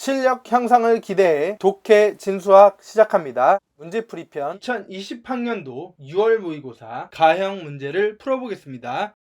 실력 향상을 기대해 독해 진수학 시작합니다. 문제풀이편 2020학년도 6월 모의고사 가형 문제를 풀어보겠습니다.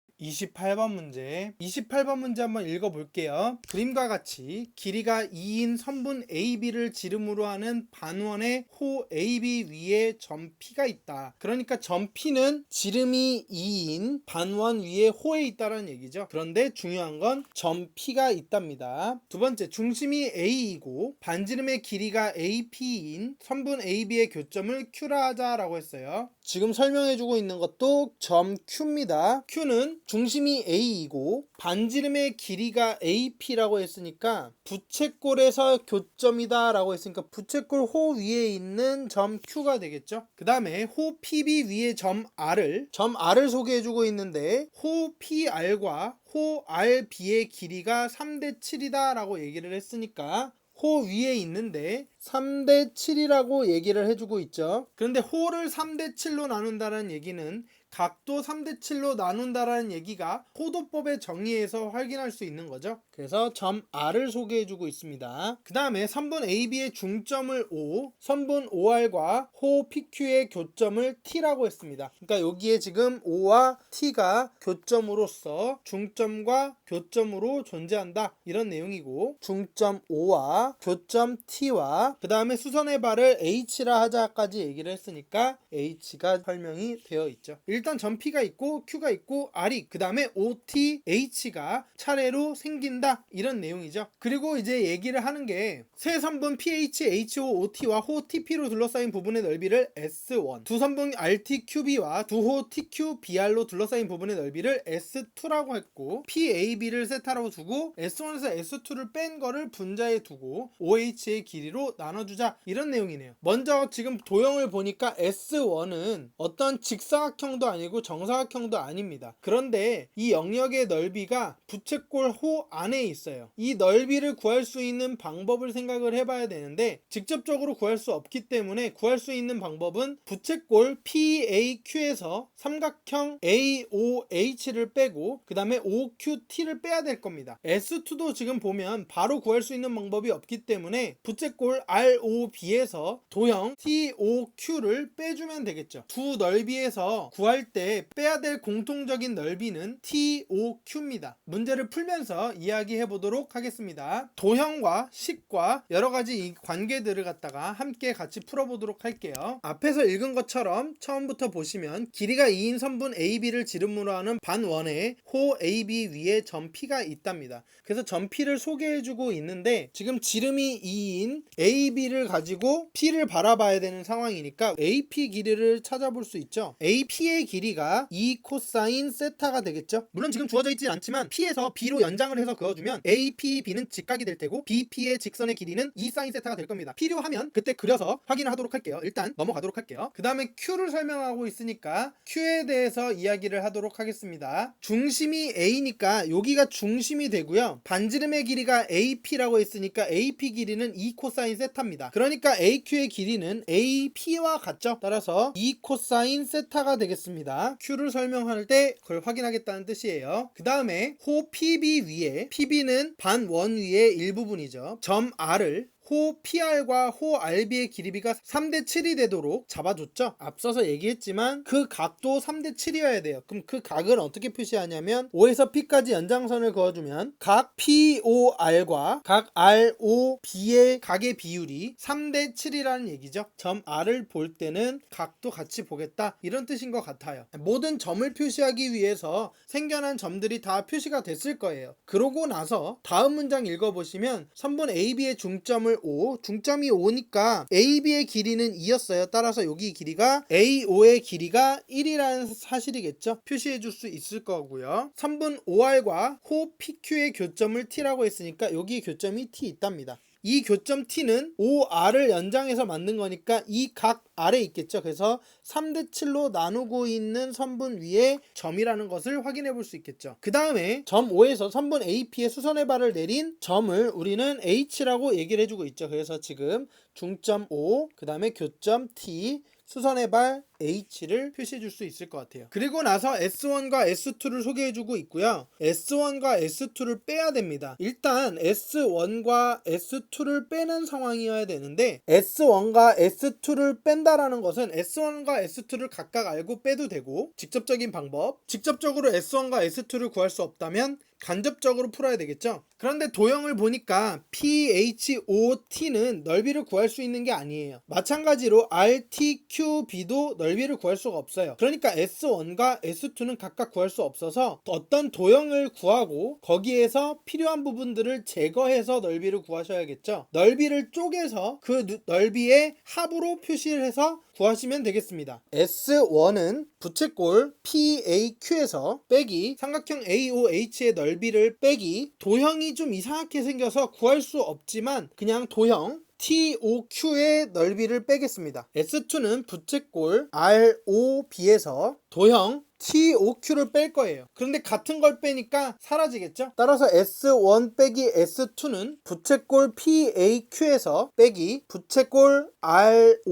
28번 문제 한번 읽어볼게요. 그림과 같이 길이가 2인 선분 AB를 지름으로 하는 반원의 호 AB 위에 점 P가 있다. 그러니까 점 P는 지름이 2인 반원 위에 호에 있다는 얘기죠. 그런데 중요한 건 점 P가 있답니다. 두 번째, 중심이 A이고 반지름의 길이가 AP인 선분 AB의 교점을 Q라 하자라고 했어요. 지금 설명해주고 있는 것도 점 Q입니다. Q는 중심이 A이고 반지름의 길이가 AP라고 했으니까 부채꼴에서 교점이다 라고 했으니까 부채꼴 호 위에 있는 점 Q가 되겠죠. 그 다음에 호 PB 위에 점 R을 소개해주고 있는데 호 PR과 호 RB의 길이가 3대 7이다 라고 얘기를 했으니까 호 위에 있는데 3대 7이라고 얘기를 해주고 있죠. 그런데 호를 3대 7로 나눈다는 얘기는 각도 3대 7로 나눈다라는 얘기가 호도법의 정의에서 확인할 수 있는 거죠. 그래서 점 R을 소개해주고 있습니다. 그 다음에 선분 AB의 중점을 O, 선분 OR과 호 PQ의 교점을 T라고 했습니다. 그러니까 여기에 지금 O와 T가 교점으로서 중점과 교점으로 존재한다 이런 내용이고, 중점 O와 교점 T와 그 다음에 수선의 발을 H라 하자까지 얘기를 했으니까 H가 설명이 되어 있죠. 일단 점 P가 있고 Q가 있고 R이 그 다음에 OT, H가 차례로 생긴다 이런 내용이죠. 그리고 이제 얘기를 하는 게 세 선분 PH, HO, OT와 호 TP로 둘러싸인 부분의 넓이를 S1, 두 선분 RT, QB와 두 호 TQ, BR로 둘러싸인 부분의 넓이를 S2라고 했고 PAB를 세타라고 두고 S1에서 S2를 뺀 거를 분자에 두고 OH의 길이로 나눠주자 이런 내용이네요. 먼저 지금 도형을 보니까 S1은 어떤 직사각형도 아니고 정사각형도 아닙니다. 그런데 이 영역의 넓이가 부채꼴 호 안에 있어요. 이 넓이를 구할 수 있는 방법을 생각을 해봐야 되는데 직접적으로 구할 수 없기 때문에 구할 수 있는 방법은 부채꼴 PAQ에서 삼각형 AOH를 빼고 그 다음에 OQT를 빼야 될 겁니다. S2도 지금 보면 바로 구할 수 있는 방법이 없기 때문에 부채꼴 ROB에서 도형 TOQ를 빼주면 되겠죠. 두 넓이에서 구할 때 빼야 될 공통적인 넓이는 TOQ입니다. 문제를 풀면서 이야기해 보도록 하겠습니다. 도형과 식과 여러 가지 이 관계들을 갖다가 함께 같이 풀어보도록 할게요. 앞에서 읽은 것처럼 처음부터 보시면 길이가 2인 선분 AB를 지름으로 하는 반원의 호 AB 위에 점 P가 있답니다. 그래서 점 P를 소개해주고 있는데 지금 지름이 2인 AB를 가지고 P를 바라봐야 되는 상황이니까 AP 길이를 찾아볼 수 있죠. AP의 길이가 2 코사인 세타가 되겠죠. 물론 지금 주어져 있진 않지만 P에서 B로 연장을 해서 그어주면 APB는 직각이 될 테고 BP의 직선의 길이는 2 사인 세타가 될 겁니다. 필요하면 그때 그려서 확인을 하도록 할게요. 일단 넘어가도록 할게요. 그 다음에 Q를 설명하고 있으니까 Q에 대해서 이야기를 하도록 하겠습니다. 중심이 A니까 여기가 중심이 되고요. 반지름의 길이가 AP라고 했으니까 AP 길이는 2 코사인 세타입니다. 그러니까 AQ의 길이는 AP와 같죠. 따라서 2 코사인 세타가 되겠습니다. Q를 설명할 때 그걸 확인하겠다는 뜻이에요. 그 다음에 호 PB 위에, PB는 반원 위의 일부분이죠. 점 R을 호 PR과 호 RB의 길이가 3대 7이 되도록 잡아줬죠. 앞서서 얘기했지만 그 각도 3대 7이어야 돼요. 그럼 그 각을 어떻게 표시하냐면 O에서 P까지 연장선을 그어주면 각 POR과 각 ROB의 각의 비율이 3대 7이라는 얘기죠. 점 R을 볼 때는 각도 같이 보겠다 이런 뜻인 것 같아요. 모든 점을 표시하기 위해서 생겨난 점들이 다 표시가 됐을 거예요. 그러고 나서 다음 문장 읽어보시면 선분 AB의 중점을 O, 중점이 5니까 AB의 길이는 2였어요. 따라서 여기 길이가 AO의 길이가 1이라는 사실이겠죠. 표시해 줄 수 있을 거고요. 선분 OR과 호 PQ의 교점을 T라고 했으니까 여기 교점이 T 있답니다. 이 교점 T는 OR을 연장해서 만든 거니까 이 각 아래 있겠죠. 그래서 3대 7로 나누고 있는 선분 위에 점이라는 것을 확인해 볼 수 있겠죠. 그 다음에 점 O에서 선분 AP의 수선의 발을 내린 점을 우리는 H라고 얘기를 해주고 있죠. 그래서 지금 중점 O, 그 다음에 교점 T, 수선의 발 H를 표시해 줄 수 있을 것 같아요. 그리고 나서 S1과 S2를 소개해 주고 있고요. S1과 S2를 빼야 됩니다. 일단 S1과 S2를 빼는 상황이어야 되는데 S1과 S2를 뺀다라는 것은 S1과 S2를 각각 알고 빼도 되고, 직접적인 방법, 직접적으로 S1과 S2를 구할 수 없다면 간접적으로 풀어야 되겠죠. 그런데 도형을 보니까 PHOT는 넓이를 구할 수 있는 게 아니에요. 마찬가지로 RTQB도 넓이를 구할 수가 없어요. 그러니까 S1과 S2는 각각 구할 수 없어서 어떤 도형을 구하고 거기에서 필요한 부분들을 제거해서 넓이를 구하셔야겠죠. 넓이를 쪼개서 그 넓이의 합으로 표시를 해서 구하시면 되겠습니다. S1은 부채꼴 PAQ에서 빼기 삼각형 AOH의 넓이를 빼기, 도형이 좀 이상하게 생겨서 구할 수 없지만 그냥 도형 TOQ의 넓이를 빼겠습니다. S2는 부채꼴 ROB에서 도형 TOQ를 뺄 거예요. 그런데 같은 걸 빼니까 사라지겠죠? 따라서 S1 빼기 S2는 부채꼴 PAQ에서 빼기 부채꼴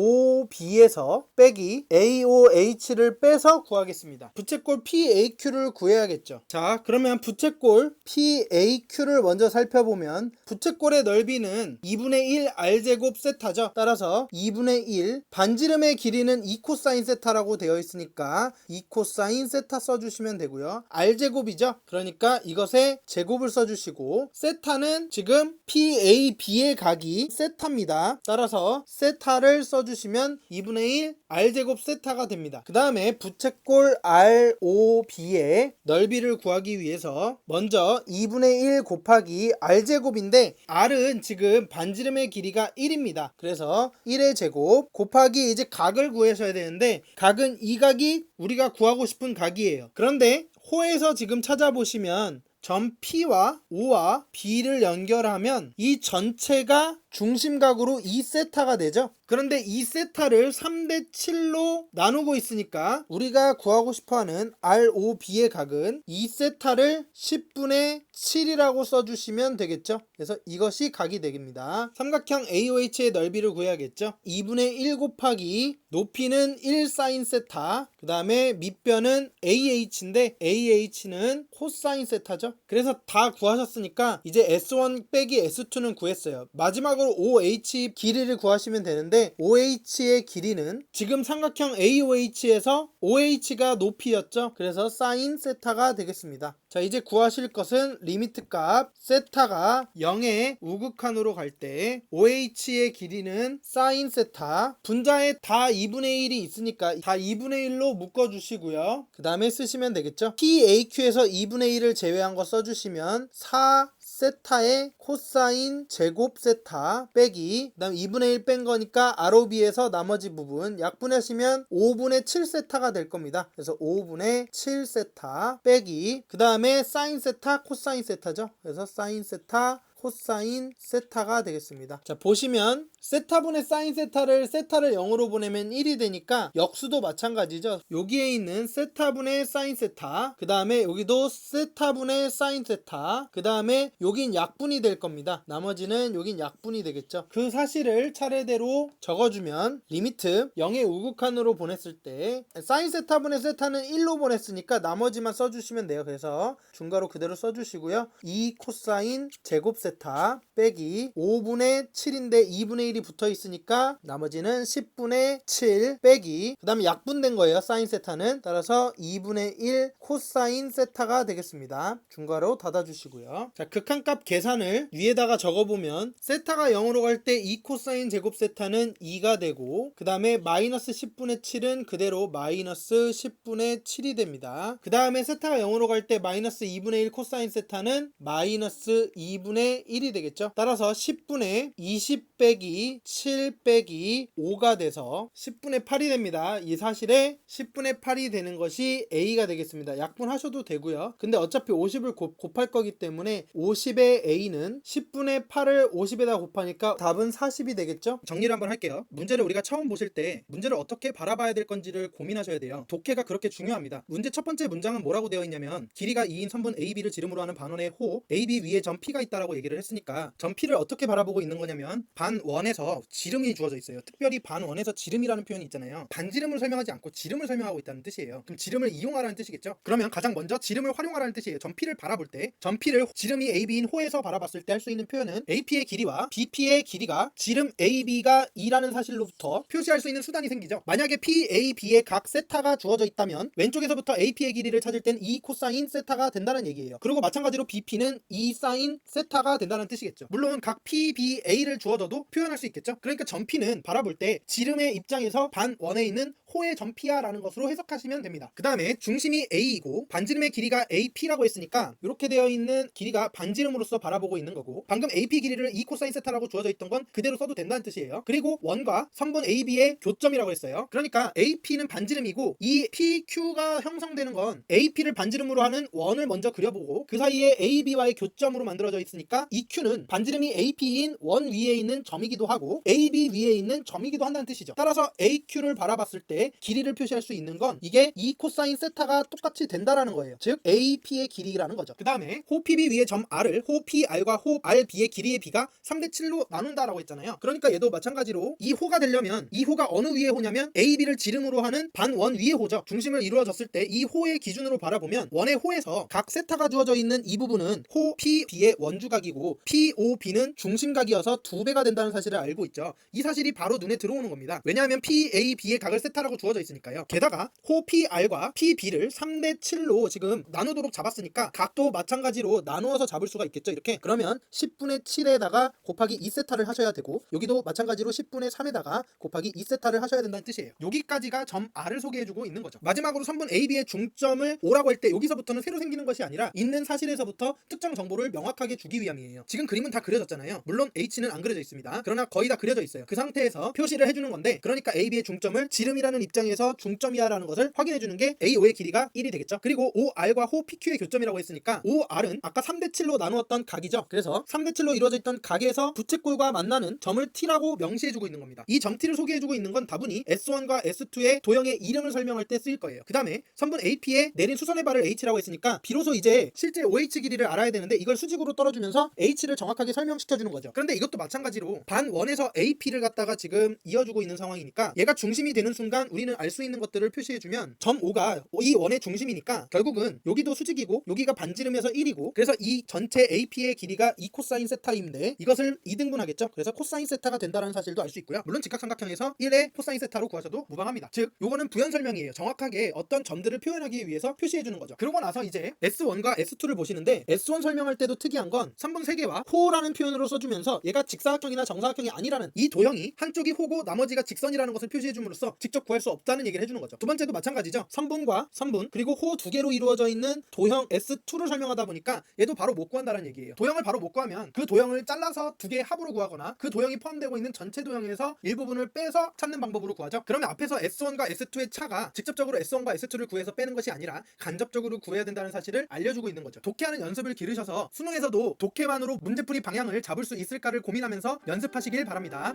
ROB에서 빼기 AOH를 빼서 구하겠습니다. 부채꼴 PAQ를 구해야겠죠. 자, 그러면 부채꼴 PAQ를 먼저 살펴보면 부채꼴의 넓이는 2분의 1 R제곱 세타죠. 따라서 2분의 1 반지름의 길이는 2코사인 세타라고 되어 있으니까 2코사인 세타 써주시면 되고요. R제곱이죠. 그러니까 이것에 제곱을 써주시고, 세타는 지금 PAB의 각이 세타입니다. 따라서 세타를 써주시면 2분의 1 R제곱 세타가 됩니다. 그 다음에 부채꼴 ROB의 넓이를 구하기 위해서 먼저 2분의 1 곱하기 R제곱인데 R은 지금 반지름의 길이가 1입니다. 그래서 1의 제곱 곱하기 이제 각을 구하셔야 되는데, 각은 이 각이 우리가 구하고 싶은 각이에요. 그런데 호에서 지금 찾아보시면 점 P와 O와 B를 연결하면 이 전체가 중심각으로 2세타가 되죠. 그런데 이 세타를 3대 7로 나누고 있으니까 우리가 구하고 싶어하는 ROB의 각은 2세타를 10분의 7이라고 써주시면 되겠죠. 그래서 이것이 각이 됩니다. 삼각형 AOH의 넓이를 구해야겠죠. 2분의 1 곱하기 높이는 1 사인 세타, 그 다음에 밑변은 AH인데 AH는 코사인 세타죠. 그래서 다 구하셨으니까 이제 S1 빼기 S2는 구했어요. 마지막으로 OH 길이를 구하시면 되는데, OH의 길이는 지금 삼각형 AOH에서 OH가 높이였죠. 그래서 사인 세타가 되겠습니다. 자, 이제 구하실 것은 리미트 값 세타가 0의 우극한으로 갈 때 OH의 길이는 사인 세타, 분자에 다 2분의 1이 있으니까 다 2분의 1로 묶어주시고요. 그 다음에 쓰시면 되겠죠. PAQ에서 2분의 1을 제외한 거 써주시면 4 세타의 코사인 제곱 세타 빼기, 그 다음 2분의 1 뺀 거니까 ROB에서 나머지 부분 약분하시면 5분의 7 세타가 될 겁니다. 그래서 5분의 7 세타 빼기, 그 다음에 사인 세타 코사인 세타죠. 그래서 사인 세타 코사인 세타가 되겠습니다. 자, 보시면 세타분의 사인 세타를 0으로 보내면 1이 되니까 역수도 마찬가지죠. 여기에 있는 세타분의 사인 세타, 그 다음에 여기도 세타분의 사인 세타, 그 다음에 여긴 약분이 될 겁니다. 나머지는 여긴 약분이 되겠죠. 그 사실을 차례대로 적어주면 리미트 0의 우극한으로 보냈을 때 사인 세타분의 세타는 1로 보냈으니까 나머지만 써주시면 돼요. 그래서 중괄호 그대로 써주시고요. 2 코사인 제곱 세타 빼기 5분의 7인데 2분의 1이 붙어 있으니까 나머지는 10분의 7 빼기, 그 다음에 약분된 거예요. 사인 세타는. 따라서 2분의 1 코사인 세타가 되겠습니다. 중괄호 닫아주시고요. 자, 극한값 계산을 위에다가 적어보면 세타가 0으로 갈 때 2 코사인 제곱 세타는 2가 되고, 그 다음에 마이너스 10분의 7은 그대로 마이너스 10분의 7이 됩니다. 그 다음에 세타가 0으로 갈 때 마이너스 2분의 1 코사인 세타는 마이너스 2분의 1이 되겠죠. 따라서 10분의 20 빼기 7 빼기 5가 돼서 10분의 8이 됩니다. 이 사실에 10분의 8이 되는 것이 A가 되겠습니다. 약분하셔도 되고요. 근데 어차피 50을 곱할 거기 때문에 50의 A는 10분의 8을 50에다 곱하니까 답은 40이 되겠죠. 정리를 한번 할게요. 문제를 우리가 처음 보실 때 문제를 어떻게 바라봐야 될 건지를 고민하셔야 돼요. 독해가 그렇게 중요합니다. 문제 첫 번째 문장은 뭐라고 되어 있냐면 길이가 2인 선분 AB를 지름으로 하는 반원의 호 AB 위에 점 P가 있다라고 얘기했어요. 얘기를 했으니까 전피를 어떻게 바라보고 있는 거냐면 반원에서 지름이 주어져 있어요. 특별히 반원에서 지름이라는 표현이 있잖아요. 반지름을 설명하지 않고 지름을 설명하고 있다는 뜻이에요. 그럼 지름을 이용하라는 뜻이겠죠. 그러면 가장 먼저 지름을 활용하라는 뜻이에요. 전피를 바라볼 때 전피를 지름이 AB인 호에서 바라봤을 때 할 수 있는 표현은 AP의 길이와 BP의 길이가 지름 AB가 2라는 사실로부터 표시할 수 있는 수단이 생기죠. 만약에 PAB의 각 세타가 주어져 있다면 왼쪽에서부터 AP의 길이를 찾을 땐 2 코사인 세타가 된다는 얘기예요. 그리고 마찬가지로 BP는 2 사인 세타가 된다는 뜻이겠죠. 물론 각 PBA를 주어져도 표현할 수 있겠죠. 그러니까 전피는 바라볼 때 지름의 입장에서 반원에 있는 호의 전피야 라는 것으로 해석하시면 됩니다. 그 다음에 중심이 A이고 반지름의 길이가 AP라고 했으니까 이렇게 되어 있는 길이가 반지름으로서 바라보고 있는 거고, 방금 AP 길이를 2 코사인 세타라고 주어져 있던 건 그대로 써도 된다는 뜻이에요. 그리고 원과 선분 AB의 교점이라고 했어요. 그러니까 AP는 반지름이고 이 PQ가 형성되는 건 AP를 반지름으로 하는 원을 먼저 그려보고 그 사이에 AB와의 교점으로 만들어져 있으니까 이 Q는 반지름이 AP인 원 위에 있는 점이기도 하고 AB 위에 있는 점이기도 한다는 뜻이죠. 따라서 AQ를 바라봤을 때 길이를 표시할 수 있는 건 이게 2 코사인 세타가 똑같이 된다라는 거예요. 즉 AP의 길이라는 거죠. 그 다음에 호 PB 위에 점 R을 호 PR과 호 RB의 길이의 B가 3대 7로 나눈다라고 했잖아요. 그러니까 얘도 마찬가지로 이 호가 되려면 이 호가 어느 위의 호냐면 AB를 지름으로 하는 반원 위의 호죠. 중심을 이루어졌을 때 이 호의 기준으로 바라보면 원의 호에서 각 세타가 주어져 있는 이 부분은 호 PB의 원주각이고 POB는 중심각이어서 2배가 된다는 사실을 알고 있죠. 이 사실이 바로 눈에 들어오는 겁니다. 왜냐하면 PAB의 각을 세타라고 주어져 있으니까요. 게다가 호 PR과 PB를 3대 7로 지금 나누도록 잡았으니까 각도 마찬가지로 나누어서 잡을 수가 있겠죠. 이렇게 그러면 10분의 7에다가 곱하기 2세타를 하셔야 되고 여기도 마찬가지로 10분의 3에다가 곱하기 2세타를 하셔야 된다는 뜻이에요. 여기까지가 점 R을 소개해주고 있는 거죠. 마지막으로 선분 AB의 중점을 O라고 할 때 여기서부터는 새로 생기는 것이 아니라 있는 사실에서부터 특정 정보를 명확하게 주기 위함이에요. 지금 그림은 다 그려졌잖아요. 물론 H는 안 그려져 있습니다. 그러나 거의 다 그려져 있어요. 그 상태에서 표시를 해주는 건데, 그러니까 AB의 중점을 지름이라는 입장에서 중점이야 라는 것을 확인해주는 게 AO의 길이가 1이 되겠죠. 그리고 OR과 호 PQ의 교점이라고 했으니까 OR은 아까 3대 7로 나누었던 각이죠. 그래서 3대 7로 이루어져 있던 각에서 부채꼴과 만나는 점을 T라고 명시해주고 있는 겁니다. 이 점 T를 소개해주고 있는 건 다분히 S1과 S2의 도형의 이름을 설명할 때 쓰일 거예요. 그 다음에 선분 AP에 내린 수선의 발을 H라고 했으니까 비로소 이제 실제 OH 길이를 알아야 되는데 이걸 수직으로 떨어주면서 H를 정확하게 설명시켜주는 거죠. 그런데 이것도 마찬가지로 반원에서 AP를 갖다가 지금 이어주고 있는 상황이니까 얘가 중심이 되는 순간 우리는 알 수 있는 것들을 표시해주면 점 O가 이 원의 중심이니까 결국은 여기도 수직이고 여기가 반지름에서 1이고 그래서 이 전체 AP의 길이가 2 코사인 세타인데 이것을 2등분하겠죠. 그래서 코사인 세타가 된다는 사실도 알 수 있고요. 물론 직각삼각형에서 1의 코사인 세타로 구하셔도 무방합니다. 즉 요거는 부연 설명이에요. 정확하게 어떤 점들을 표현하기 위해서 표시해주는 거죠. 그러고 나서 이제 S1과 S2를 보시는데 S1 설명할 때도 특이한 건 선분 3개와 호라는 표현으로 써주면서 얘가 직사각형이나 정사각형이 아니라는 이 도형이 한쪽이 호고 나머지가 직선이라는 것을 표시해줌으로써 직접 구할 수 없다는 얘기를 해주는 거죠. 두 번째도 마찬가지죠. 선분과 선분 그리고 호 2개로 이루어져 있는 도형 S2를 설명하다 보니까 얘도 바로 못 구한다는 얘기예요. 도형을 바로 못 구하면 그 도형을 잘라서 2개의 합으로 구하거나 그 도형이 포함되고 있는 전체 도형에서 일부분을 빼서 찾는 방법으로 구하죠. 그러면 앞에서 S1과 S2의 차가 직접적으로 S1과 S2를 구해서 빼는 것이 아니라 간접적으로 구해야 된다는 사실을 알려주고 있는 거죠. 독해하는 연습을 기르셔서 수능에서도 독해만으로 문제풀이 방향을 잡을 수 있을까를 고민하면서 연습하시길 바랍니다.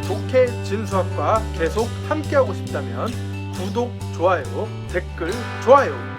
독해 진수학과 계속 함께하고 싶다면 구독, 좋아요, 댓글, 좋아요